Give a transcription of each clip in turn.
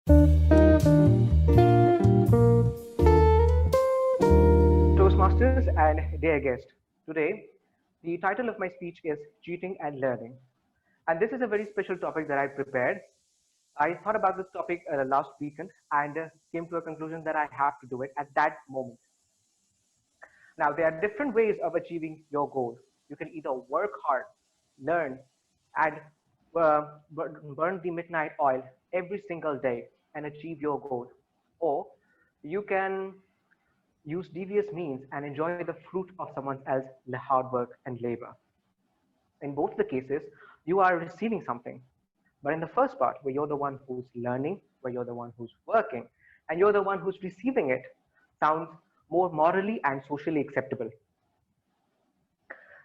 Toastmasters and dear guest. Today, the title of my speech is Cheating and Learning. And this is a very special topic that I prepared. I thought about this topic last weekend and came to a conclusion that I have to do it at that moment. Now, there are different ways of achieving your goal. You can either work hard, learn, and burn the midnight oil every single day and achieve your goal. Or you can use devious means and enjoy the fruit of someone else's hard work and labor. In both the cases, you are receiving something. But in the first part, where you're the one who's learning, where you're the one who's working, and you're the one who's receiving it, sounds more morally and socially acceptable.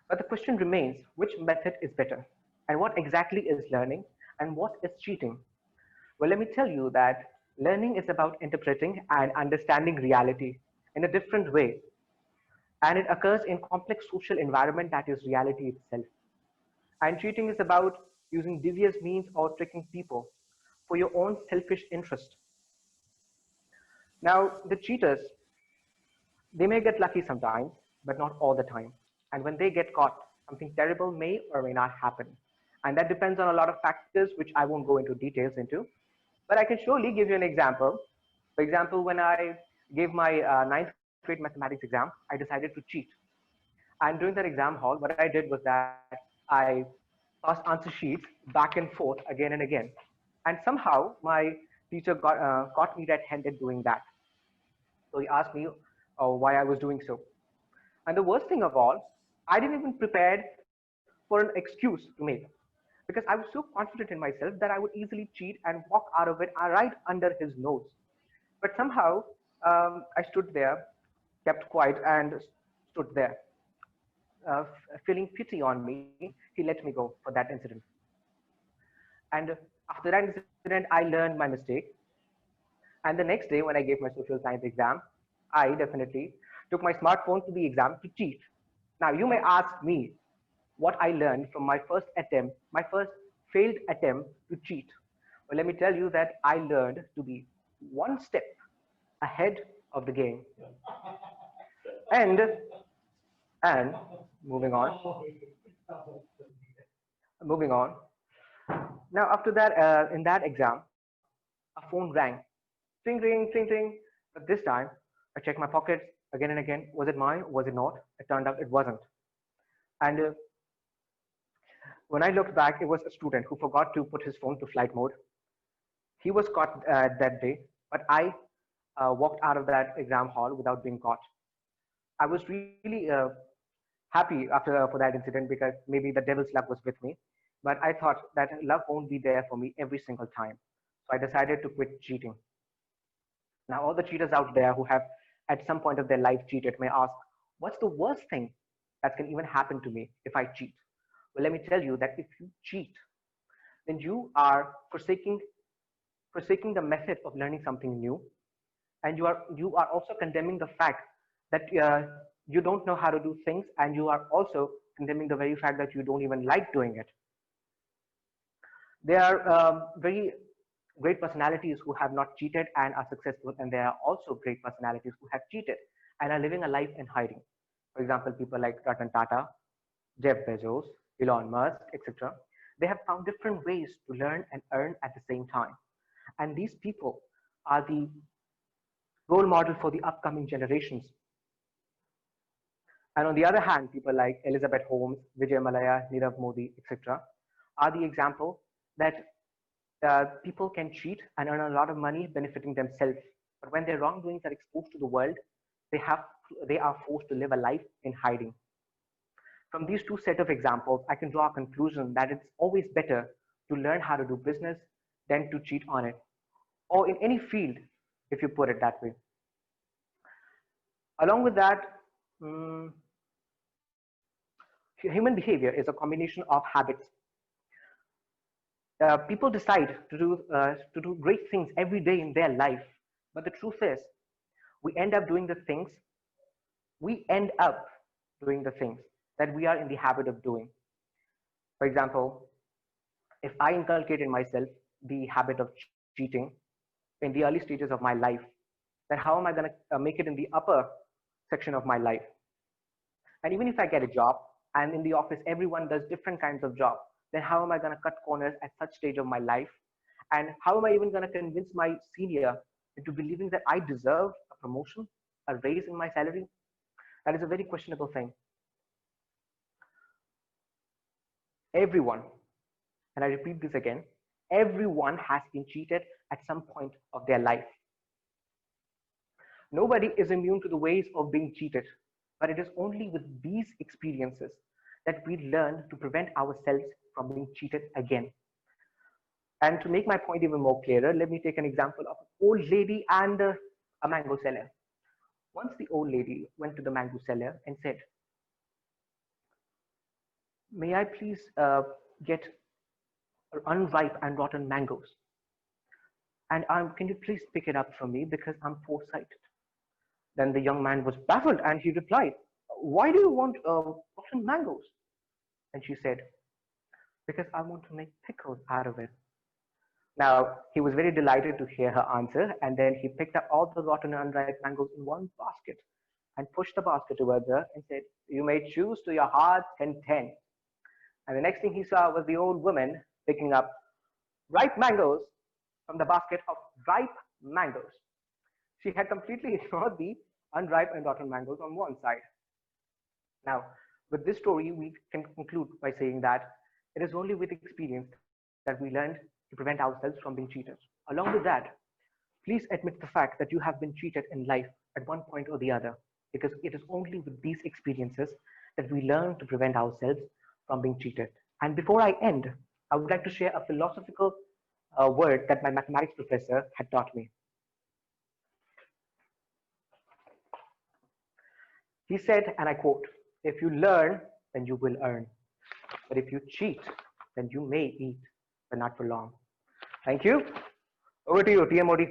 But the question remains, which method is better? And what exactly is learning? And what is cheating? Well, let me tell you that learning is about interpreting and understanding reality in a different way. And it occurs in complex social environment that is reality itself. And cheating is about using devious means or tricking people for your own selfish interest. Now, the cheaters, they may get lucky sometimes, but not all the time. And when they get caught, something terrible may or may not happen. And that depends on a lot of factors, which I won't go into details into. But I can surely give you an example. For example, when I gave my ninth grade mathematics exam, I decided to cheat. And during that exam hall, what I did was that I passed answer sheets back and forth again and again. And somehow my teacher caught me red-handed doing that. So he asked me why I was doing so. And the worst thing of all, I didn't even prepare for an excuse to make because I was so confident in myself that I would easily cheat and walk out of it right under his nose. But somehow I stood there, kept quiet, and stood there. Feeling pity on me, he let me go for that incident. And after that incident, I learned my mistake. And the next day, when I gave my social science exam, I definitely took my smartphone to the exam to cheat. Now, you may ask me what I learned from my first attempt, my first failed attempt to cheat. Well, let me tell you that I learned to be one step ahead of the game. And and moving on, moving on. Now, after that, in that exam, a phone rang. Ring, ring, ring, ring. But this time, I checked my pockets again and again. Was it mine? Was it not? It turned out it wasn't. And when I looked back, it was a student who forgot to put his phone to flight mode. He was caught that day, but I walked out of that exam hall without being caught. I was really happy after for that incident because maybe the devil's luck was with me. But I thought that luck won't be there for me every single time. So I decided to quit cheating. Now, all the cheaters out there who have at some point of their life cheated may ask, what's the worst thing that can even happen to me if I cheat? Well, let me tell you that if you cheat, then you are forsaking the method of learning something new, and you are also condemning the fact that you don't know how to do things, and you are also condemning the very fact that you don't even like doing it. There are very great personalities who have not cheated and are successful, and there are also great personalities who have cheated and are living a life in hiding. For example, people like Ratan Tata, Jeff Bezos, Elon Musk, etc. They have found different ways to learn and earn at the same time. And these people are the role model for the upcoming generations. And on the other hand, people like Elizabeth Holmes, Vijay Malaya, Nirav Modi, etc., are the example that people can cheat and earn a lot of money benefiting themselves. But when their wrongdoings are exposed to the world, they are forced to live a life in hiding. From these two set of examples, I can draw a conclusion that it's always better to learn how to do business than to cheat on it, or in any field, if you put it that way. Along with that, human behavior is a combination of habits. People decide to do great things every day in their life, but the truth is, we end up doing the things. We end up doing the things that we are in the habit of doing. For example, if I inculcate in myself the habit of cheating, in the early stages of my life, then how am I going to make it in the upper section of my life? And even if I get a job and in the office everyone does different kinds of job, then how am I going to cut corners at such stage of my life? And how am I even going to convince my senior into believing that I deserve a promotion, a raise in my salary? That is a very questionable thing. Everyone, and I repeat this again, everyone has been cheated at some point of their life. Nobody is immune to the ways of being cheated, but it is only with these experiences that we learn to prevent ourselves from being cheated again. And to make my point even more clearer, let me take an example of an old lady and a mango seller. Once the old lady went to the mango seller and said, "May I please get unripe and rotten mangoes? And can you please pick it up for me because I'm foresighted?" Then the young man was baffled and he replied, "Why do you want rotten mangoes?" And she said, "Because I want to make pickles out of it." Now, he was very delighted to hear her answer, and then he picked up all the rotten and unripe mangoes in one basket and pushed the basket towards her and said, "You may choose to your heart's content." And the next thing he saw was the old woman picking up ripe mangoes from the basket of ripe mangoes. She had completely ignored the unripe and rotten mangoes on one side. Now, with this story, we can conclude by saying that it is only with experience that we learn to prevent ourselves from being cheated. Along with that, please admit the fact that you have been cheated in life at one point or the other, because it is only with these experiences that we learn to prevent ourselves from being cheated. And before I end, I would like to share a philosophical word that my mathematics professor had taught me. He said, and I quote, "If you learn, then you will earn. But if you cheat, then you may eat, but not for long." Thank you. Over to you, TMOD.